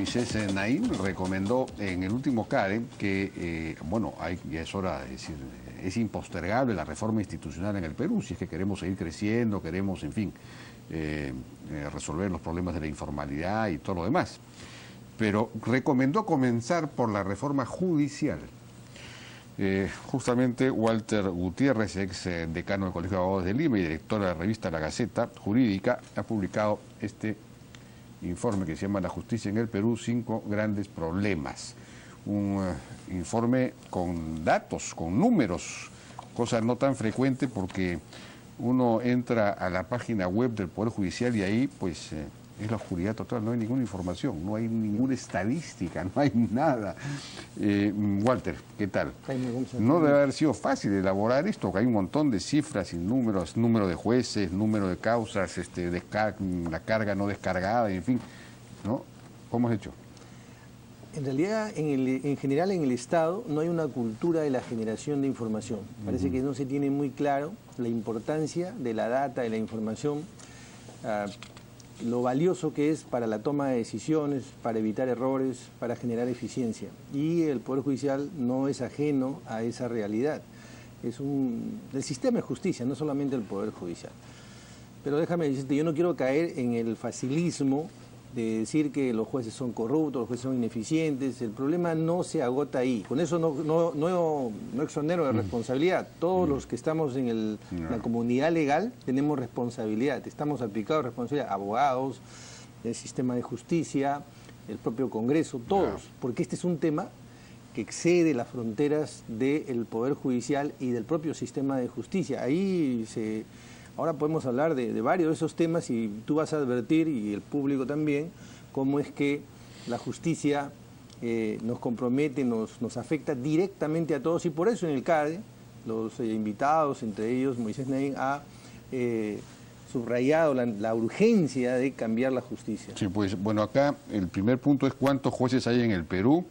Moisés Naim recomendó en el último CADE que, bueno, ya es hora de decir, es impostergable la reforma institucional en el Perú, si es que queremos seguir creciendo, queremos, en fin, resolver los problemas de la informalidad y todo lo demás. Pero recomendó comenzar por la reforma judicial. Justamente Walter Gutiérrez, ex decano del Colegio de Abogados de Lima y director de la revista La Gaceta Jurídica, ha publicado este informe que se llama La justicia en el Perú, 5 grandes problemas. Un informe con datos, con números, cosa no tan frecuente porque uno entra a la página web del Poder Judicial y ahí pues es la oscuridad total, no hay ninguna información, no hay ninguna estadística, no hay nada. Walter, ¿qué tal? No debe haber sido fácil elaborar esto, que hay un montón de cifras y números, número de jueces, número de causas, la carga no descargada, en fin, ¿no? ¿Cómo has hecho? En realidad, en general en el Estado no hay una cultura de la generación de información. Parece que no se tiene muy claro la importancia de la data, de la información, lo valioso que es para la toma de decisiones, para evitar errores, para generar eficiencia. Y el Poder Judicial no es ajeno a esa realidad. Es el sistema de justicia, no solamente el Poder Judicial. Pero déjame decirte, yo no quiero caer en el facilismo de decir que los jueces son corruptos, los jueces son ineficientes. El problema no se agota ahí. Con eso no exonero de responsabilidad. Todos los que estamos en la comunidad legal tenemos responsabilidad. Estamos aplicados a responsabilidad. Abogados, el sistema de justicia, el propio Congreso, todos. Porque este es un tema que excede las fronteras del Poder Judicial y del propio sistema de justicia. Ahora podemos hablar de varios de esos temas y tú vas a advertir, y el público también, cómo es que la justicia nos compromete, nos afecta directamente a todos, y por eso en el CADE, los invitados, entre ellos Moisés Naim, ha subrayado la urgencia de cambiar la justicia. Sí, pues bueno, acá el primer punto es cuántos jueces hay en el Perú.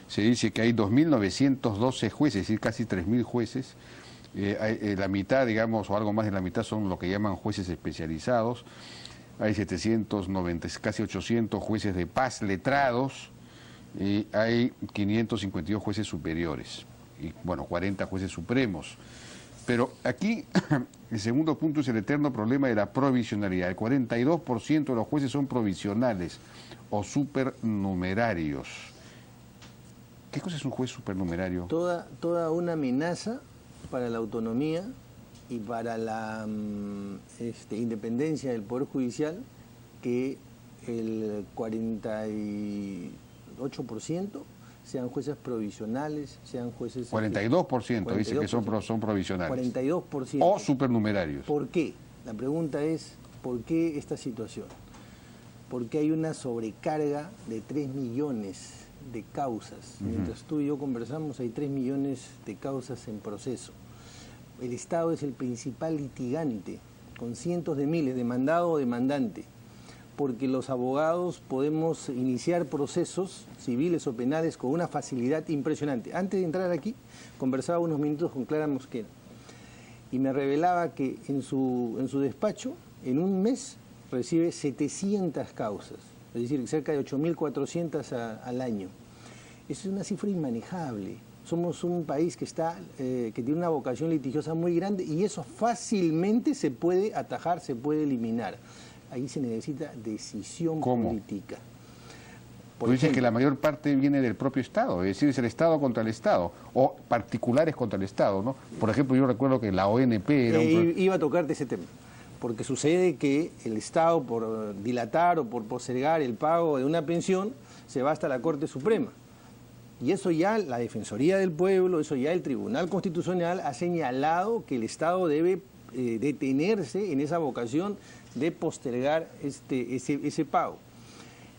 Se dice que hay 2.912 jueces, es decir, casi 3.000 jueces. La mitad, digamos, o algo más de la mitad son lo que llaman jueces especializados. Hay 790, casi 800 jueces de paz letrados y hay 552 jueces superiores y, bueno, 40 jueces supremos. Pero aquí el segundo punto es el eterno problema de la provisionalidad. El 42% de los jueces son provisionales o supernumerarios. ¿Qué cosa es un juez supernumerario? Toda una amenaza para la autonomía y para la independencia del Poder Judicial, que el 48% sean jueces provisionales, sean jueces... 42% dice que son provisionales. 42%. O supernumerarios. ¿Por qué? La pregunta es, ¿por qué esta situación? Porque hay una sobrecarga de 3 millones de causas. Mientras tú y yo conversamos, hay 3 millones de causas en proceso. El Estado es el principal litigante, con cientos de miles, demandado o demandante, porque los abogados podemos iniciar procesos civiles o penales con una facilidad impresionante. Antes de entrar aquí, conversaba unos minutos con Clara Mosquera y me revelaba que en su despacho, en un mes, recibe 700 causas, es decir, cerca de 8.400 al año. Es una cifra inmanejable. Somos un país que tiene una vocación litigiosa muy grande y eso fácilmente se puede atajar, se puede eliminar. Ahí se necesita decisión política. Tú dices que la mayor parte viene del propio Estado, es decir, es el Estado contra el Estado, o particulares contra el Estado, ¿no? Por ejemplo, yo recuerdo que la ONP era iba a tocarte ese tema, porque sucede que el Estado, por dilatar o por postergar el pago de una pensión, se va hasta la Corte Suprema. Y eso ya la Defensoría del Pueblo, eso ya el Tribunal Constitucional ha señalado que el Estado debe detenerse en esa vocación de postergar ese pago.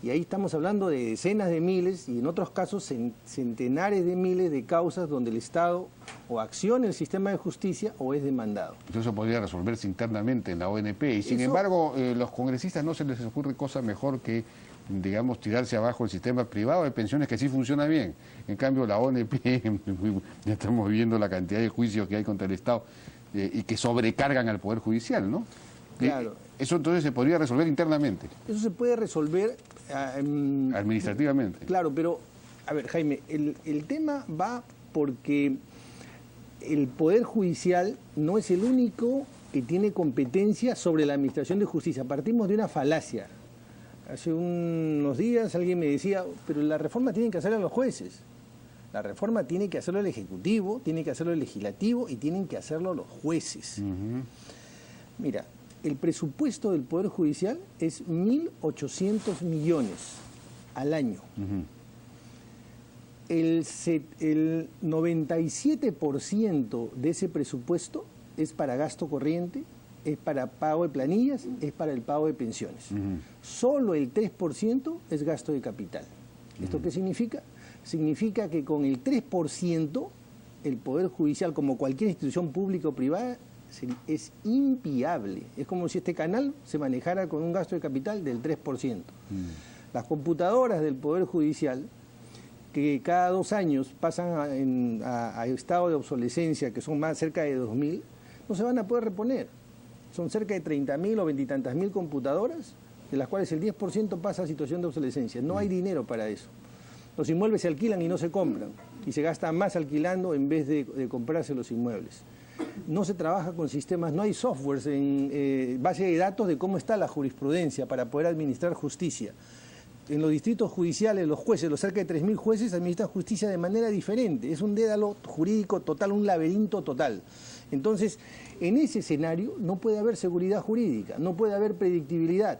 Y ahí estamos hablando de decenas de miles y en otros casos centenares de miles de causas donde el Estado o acciona el sistema de justicia o es demandado. Eso podría resolverse internamente en la ONP y sin embargo los congresistas no se les ocurre cosa mejor que, digamos, tirarse abajo el sistema privado de pensiones que sí funciona bien. En cambio la ONP, ya estamos viendo la cantidad de juicios que hay contra el Estado y que sobrecargan al Poder Judicial, ¿no? Claro. Eso entonces se podría resolver internamente. Eso se puede resolver Administrativamente. Claro, pero, a ver, Jaime, el tema va porque el Poder Judicial no es el único que tiene competencia sobre la administración de justicia. Partimos de una falacia. Hace unos días alguien me decía, pero la reforma tienen que hacerla los jueces. La reforma tiene que hacerlo el Ejecutivo, tiene que hacerlo el Legislativo y tienen que hacerlo los jueces. Mira, el presupuesto del Poder Judicial es 1.800 millones al año. El 97% de ese presupuesto es para gasto corriente, es para pago de planillas, es para el pago de pensiones. Solo el 3% es gasto de capital. ¿Esto qué significa? Significa que con el 3% el Poder Judicial, como cualquier institución pública o privada, es inviable. Es como si este canal se manejara con un gasto de capital del 3%. Las computadoras del Poder Judicial, que cada 2 años pasan a estado de obsolescencia, que son más cerca de 2.000, no se van a poder reponer. Son cerca de 30.000 o 20 y tantas mil computadoras, de las cuales el 10% pasa a situación de obsolescencia. No hay dinero para eso. Los inmuebles se alquilan y no se compran, y se gasta más alquilando en vez de comprarse los inmuebles. No se trabaja con sistemas, no hay softwares en base de datos de cómo está la jurisprudencia para poder administrar justicia. En los distritos judiciales, los jueces, los cerca de 3.000 jueces administran justicia de manera diferente. Es un dédalo jurídico total, un laberinto total. Entonces, en ese escenario no puede haber seguridad jurídica, no puede haber predictibilidad.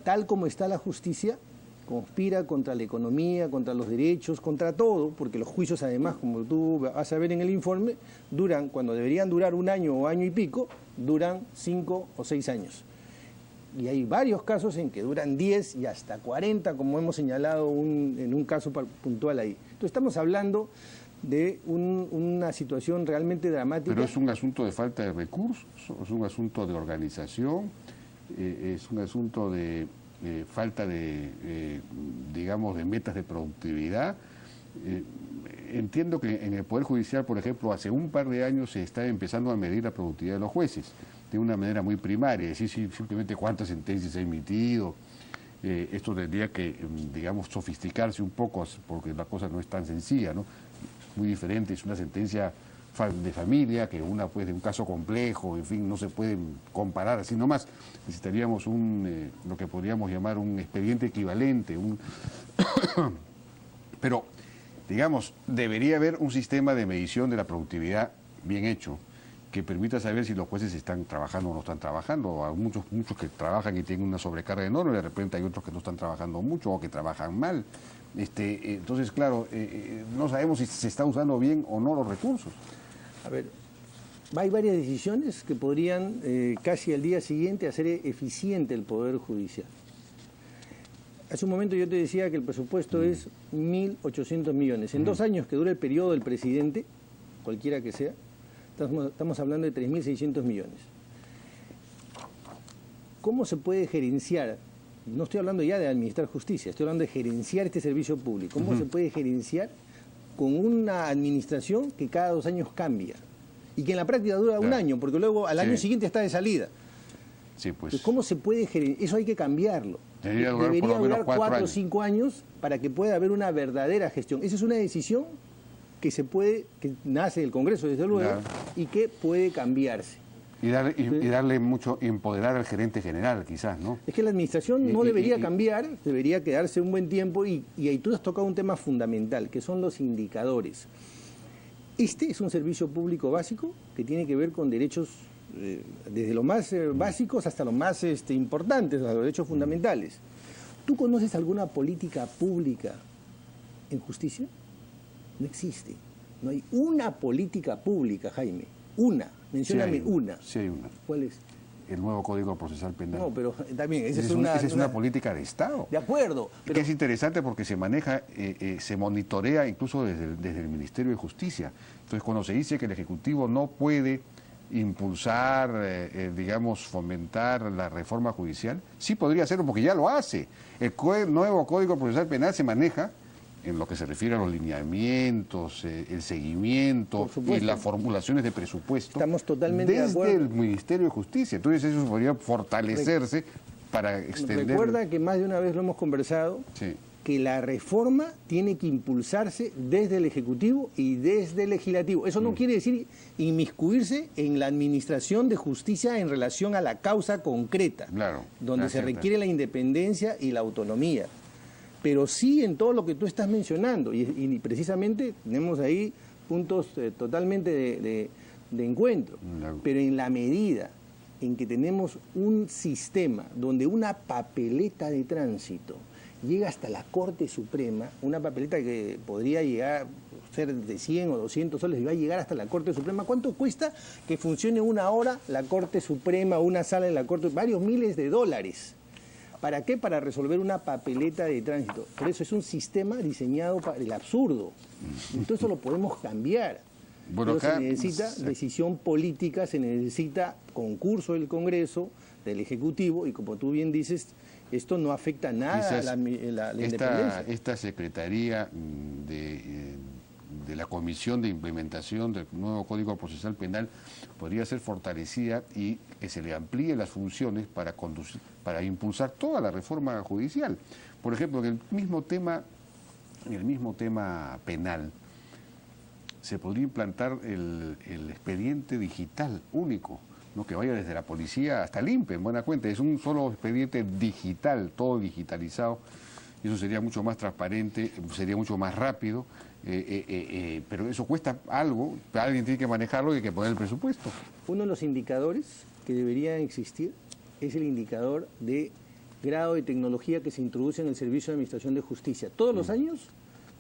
Tal como está la justicia, conspira contra la economía, contra los derechos, contra todo, porque los juicios además, como tú vas a ver en el informe, duran, cuando deberían durar 1 año o año y pico, duran 5 o 6 años. Y hay varios casos en que duran 10 y hasta 40, como hemos señalado en un caso puntual ahí. Entonces estamos hablando de una situación realmente dramática. Pero es un asunto de falta de recursos, es un asunto de organización, es un asunto de falta de, digamos, de metas de productividad. Entiendo que en el Poder Judicial, por ejemplo, hace un par de años se está empezando a medir la productividad de los jueces de una manera muy primaria, es decir, simplemente cuántas sentencias ha emitido. Esto tendría que, digamos, sofisticarse un poco, porque la cosa no es tan sencilla, ¿no? Muy diferente, es una sentencia de familia que una, pues, de un caso complejo, en fin, no se puede comparar así nomás. Necesitaríamos lo que podríamos llamar un expediente equivalente, pero, digamos, debería haber un sistema de medición de la productividad bien hecho, que permita saber si los jueces están trabajando o no están trabajando. Hay muchos que trabajan y tienen una sobrecarga enorme, de repente hay otros que no están trabajando mucho o que trabajan mal. Entonces, claro, no sabemos si se está usando bien o no los recursos. A ver, hay varias decisiones que podrían casi al día siguiente hacer eficiente el Poder Judicial. Hace un momento yo te decía que el presupuesto es 1.800 millones. En 2 años que dura el periodo del presidente, cualquiera que sea, estamos hablando de 3.600 millones. ¿Cómo se puede gerenciar? No estoy hablando ya de administrar justicia, estoy hablando de gerenciar este servicio público. ¿Cómo se puede gerenciar con una administración que cada 2 años cambia? Y que en la práctica dura 1 año, porque luego al año siguiente está de salida. Sí, pues. Entonces, ¿cómo se puede gerenciar? Eso hay que cambiarlo. Debería durar 4 o 5 años para que pueda haber una verdadera gestión. Esa es una decisión que nace del Congreso, desde luego, y que puede cambiarse. Y darle mucho, empoderar al gerente general, quizás, ¿no? Es que la administración no debería cambiar, debería quedarse un buen tiempo, y ahí tú has tocado un tema fundamental, que son los indicadores. Este es un servicio público básico que tiene que ver con derechos, desde los más básicos hasta los más importantes, los derechos fundamentales. ¿Tú conoces alguna política pública en justicia? No existe. No hay una política pública, Jaime. Una. Mencióname una. Sí hay una. ¿Cuál es? El nuevo Código Procesal Penal. No, pero también esa es una política de Estado. De acuerdo. Pero que es interesante porque se maneja, se monitorea incluso desde el Ministerio de Justicia. Entonces, cuando se dice que el Ejecutivo no puede impulsar, digamos, fomentar la reforma judicial, sí podría hacerlo porque ya lo hace. El nuevo Código Procesal Penal se maneja en lo que se refiere a los lineamientos, el seguimiento y las formulaciones de presupuesto. Estamos totalmente de acuerdo. Desde el Ministerio de Justicia. Entonces eso podría fortalecerse para extender... Recuerda que más de una vez lo hemos conversado, Sí. que la reforma tiene que impulsarse desde el Ejecutivo y desde el Legislativo. Eso no quiere decir inmiscuirse en la administración de justicia en relación a la causa concreta, Claro, donde se cierta. requiere la independencia y la autonomía. Pero sí en todo lo que tú estás mencionando, y precisamente tenemos ahí puntos totalmente de encuentro, Claro. pero en la medida en que tenemos un sistema donde una papeleta de tránsito llega hasta la Corte Suprema, una papeleta que podría llegar a ser de 100 o 200 soles y va a llegar hasta la Corte Suprema. ¿Cuánto cuesta que funcione una hora la Corte Suprema, una sala en la Corte? Varios miles de dólares. ¿Para qué? Para resolver una papeleta de tránsito. Por eso es un sistema diseñado para el absurdo. Entonces eso lo podemos cambiar. Bueno, Pero acá se necesita decisión política, se necesita concurso del Congreso, del Ejecutivo, y como tú bien dices, esto no afecta nada a la independencia. Esta Secretaría de la Comisión de Implementación del nuevo Código Procesal Penal podría ser fortalecida y que se le amplíe las funciones para impulsar toda la reforma judicial. Por ejemplo, en el mismo tema penal se podría implantar el expediente digital único, ¿no? Que vaya desde la policía hasta el INPE, en buena cuenta. Es un solo expediente digital, todo digitalizado. Eso sería mucho más transparente, sería mucho más rápido, pero eso cuesta algo, alguien tiene que manejarlo y hay que poner el presupuesto. Uno de los indicadores que deberían existir es el indicador de grado de tecnología que se introduce en el Servicio de Administración de Justicia. Todos los años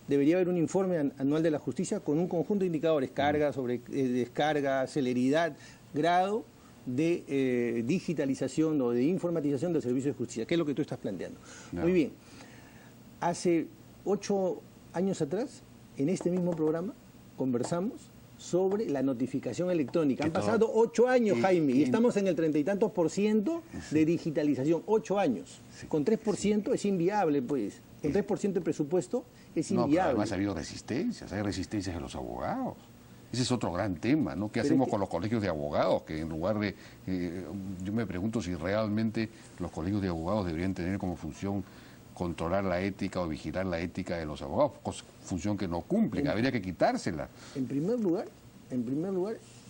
debería haber un informe anual de la justicia con un conjunto de indicadores, carga, descarga, celeridad, grado de digitalización o de informatización del Servicio de Justicia, que es lo que tú estás planteando. No. Muy bien. Hace 8 años atrás, en este mismo programa, conversamos sobre la notificación electrónica. Han pasado 8 años, Jaime, y estamos en el 30 y tantos % de digitalización. 8 años. Con 3% es inviable, pues. Con 3% de presupuesto es No, pero inviable. además ha habido resistencias, hay resistencias de los abogados. Ese es otro gran tema, ¿no? ¿Qué Pero hacemos es que- con los colegios de abogados? Que en lugar de... yo me pregunto si realmente los colegios de abogados deberían tener como función controlar la ética o vigilar la ética de los abogados, función que no cumplen, habría que quitársela. En primer lugar,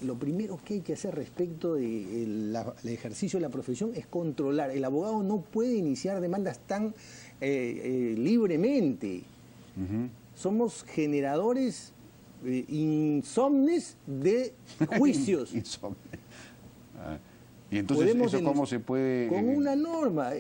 lo primero que hay que hacer respecto del ejercicio de la profesión es controlar. El abogado no puede iniciar demandas tan libremente. Somos generadores insomnes de juicios. Insomnio. Y entonces, Podemos ¿eso cómo se puede...? Con una norma.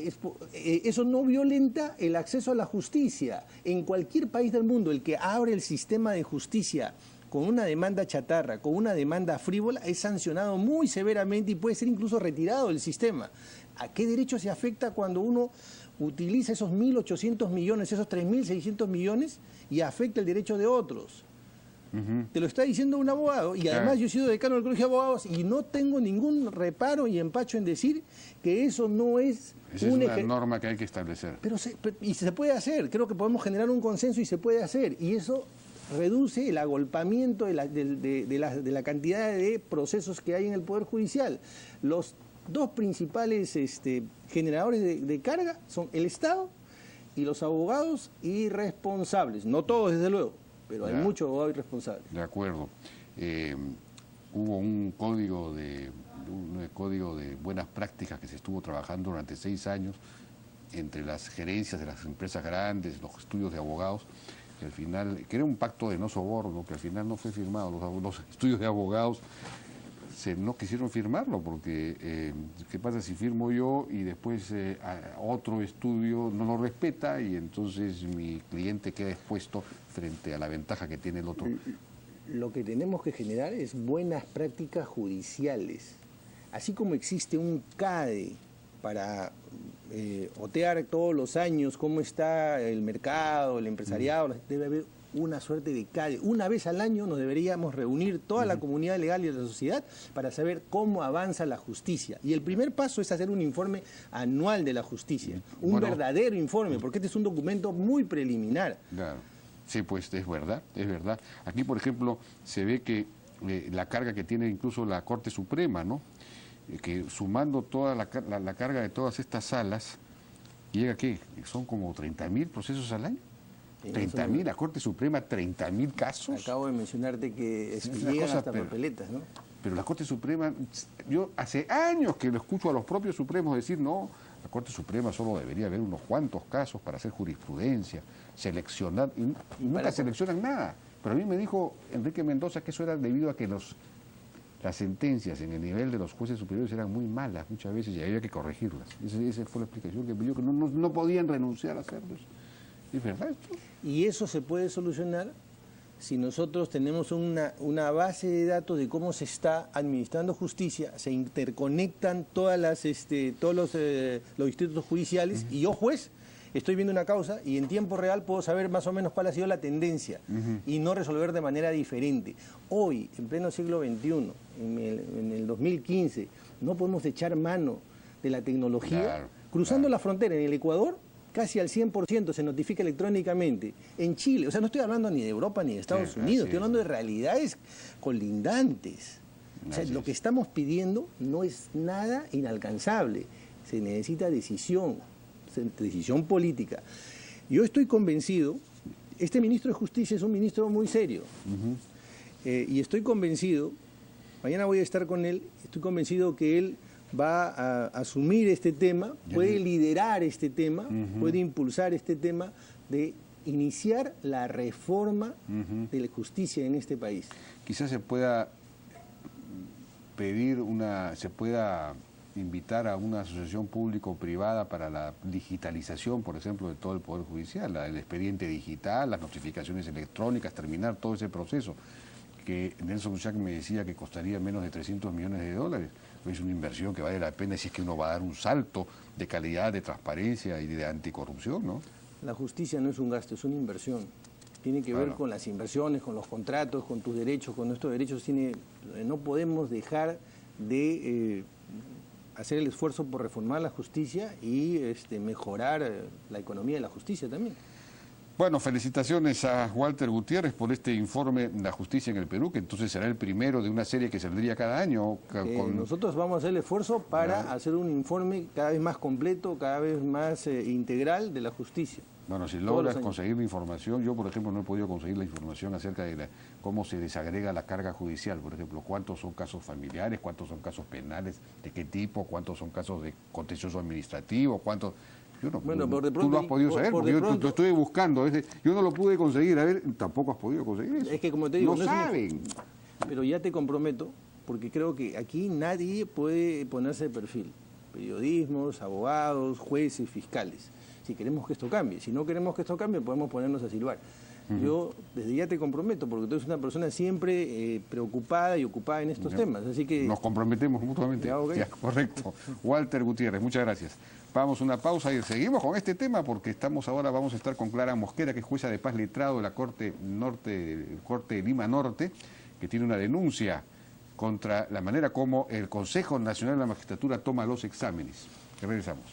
Eso no violenta el acceso a la justicia. En cualquier país del mundo, el que abre el sistema de justicia con una demanda chatarra, con una demanda frívola, es sancionado muy severamente y puede ser incluso retirado del sistema. ¿A qué derecho se afecta cuando uno utiliza esos 1.800 millones, esos 3.600 millones y afecta el derecho de otros? Te lo está diciendo un abogado, y además Claro. yo he sido decano del Colegio de Abogados y no tengo ningún reparo y empacho en decir que eso no es Esa es una norma que hay que establecer. y se puede hacer. Creo que podemos generar un consenso y se puede hacer, y eso reduce el agolpamiento de la cantidad de procesos que hay en el Poder Judicial. Los dos principales generadores de carga son el Estado y los abogados irresponsables. No todos, desde luego, pero hay Ya. muchos abogados irresponsables. De acuerdo. Hubo un código de buenas prácticas que se estuvo trabajando durante 6 años entre las gerencias de las empresas grandes, los estudios de abogados, que al final, que era un pacto de no soborno, que al final no fue firmado. Los estudios de abogados no quisieron firmarlo porque ¿qué pasa si firmo yo y después otro estudio no lo respeta y entonces mi cliente queda expuesto frente a la ventaja que tiene el otro? Lo que tenemos que generar es buenas prácticas judiciales. Así como existe un CADE para otear todos los años cómo está el mercado, el empresariado, debe haber una suerte de CADE. Una vez al año nos deberíamos reunir toda la comunidad legal y de la sociedad para saber cómo avanza la justicia. Y el primer paso es hacer un informe anual de la justicia, un verdadero informe, porque este es un documento muy preliminar. Claro. Sí, pues es verdad, es verdad. Aquí, por ejemplo, se ve que la carga que tiene incluso la Corte Suprema, ¿no? que sumando toda la carga de todas estas salas, llega a ¿qué? Son como 30.000 procesos al año. 30.000, la Corte Suprema, 30.000 casos. Acabo de mencionarte que una llegan cosa, hasta papeletas, ¿no? Pero la Corte Suprema, yo hace años que lo escucho a los propios Supremos decir, no, la Corte Suprema solo debería haber unos cuantos casos para hacer jurisprudencia, seleccionar, y nunca seleccionan nada. Pero a mí me dijo Enrique Mendoza que eso era debido a que las sentencias en el nivel de los jueces superiores eran muy malas muchas veces y había que corregirlas. Esa fue la explicación que me dio, que no podían renunciar a hacerlos. ¿Es verdad esto? Y eso se puede solucionar si nosotros tenemos una base de datos de cómo se está administrando justicia, se interconectan todos los institutos judiciales y yo, juez, estoy viendo una causa y en tiempo real puedo saber más o menos cuál ha sido la tendencia y no resolver de manera diferente. Hoy, en pleno siglo XXI, en el 2015, no podemos echar mano de la tecnología. Cruzando la frontera en el Ecuador, casi al 100% se notifica electrónicamente. En Chile, o sea, no estoy hablando ni de Europa ni de Estados Unidos, estoy hablando de realidades colindantes. O sea, lo que estamos pidiendo no es nada inalcanzable. Se necesita decisión política. Yo estoy convencido, este ministro de Justicia es un ministro muy serio, y estoy convencido, mañana voy a estar con él, estoy convencido que él va a asumir este tema, puede liderar este tema, puede impulsar este tema de iniciar la reforma de la justicia en este país. Quizás se pueda pedir se pueda invitar a una asociación público-privada para la digitalización, por ejemplo, de todo el Poder Judicial, el expediente digital, las notificaciones electrónicas, terminar todo ese proceso, que Nelson Muchac me decía que costaría menos de $300 millones. Es una inversión que vale la pena si es que uno va a dar un salto de calidad, de transparencia y de anticorrupción, ¿no? La justicia no es un gasto, es una inversión. Tiene que ver con las inversiones, con los contratos, con tus derechos, con nuestros derechos. No podemos dejar de hacer el esfuerzo por reformar la justicia y mejorar la economía de la justicia también. Bueno, felicitaciones a Walter Gutiérrez por este informe de la justicia en el Perú, que entonces será el primero de una serie que saldría cada año. Nosotros vamos a hacer el esfuerzo para hacer un informe cada vez más completo, cada vez más integral de la justicia. Bueno, si logras conseguir la información, yo por ejemplo no he podido conseguir la información acerca de cómo se desagrega la carga judicial, por ejemplo, cuántos son casos familiares, cuántos son casos penales, de qué tipo, cuántos son casos de contencioso administrativo, cuántos... Yo no, bueno, por de pronto, tú lo has podido saber, porque yo lo estoy buscando, yo no lo pude conseguir, a ver, tampoco has podido conseguir eso. Es que como te digo, no saben. Pero ya te comprometo, porque creo que aquí nadie puede ponerse de perfil, periodismos, abogados, jueces, fiscales, si queremos que esto cambie. Si no queremos que esto cambie, podemos ponernos a silbar. Yo desde ya te comprometo, porque tú eres una persona siempre preocupada y ocupada en estos temas, así que... Nos comprometemos mutuamente. Ya, correcto. Walter Gutiérrez, muchas gracias. Vamos a una pausa y seguimos con este tema, porque vamos a estar con Clara Mosquera, que es jueza de paz letrado de la Corte de Lima Norte, que tiene una denuncia contra la manera como el Consejo Nacional de la Magistratura toma los exámenes. Regresamos.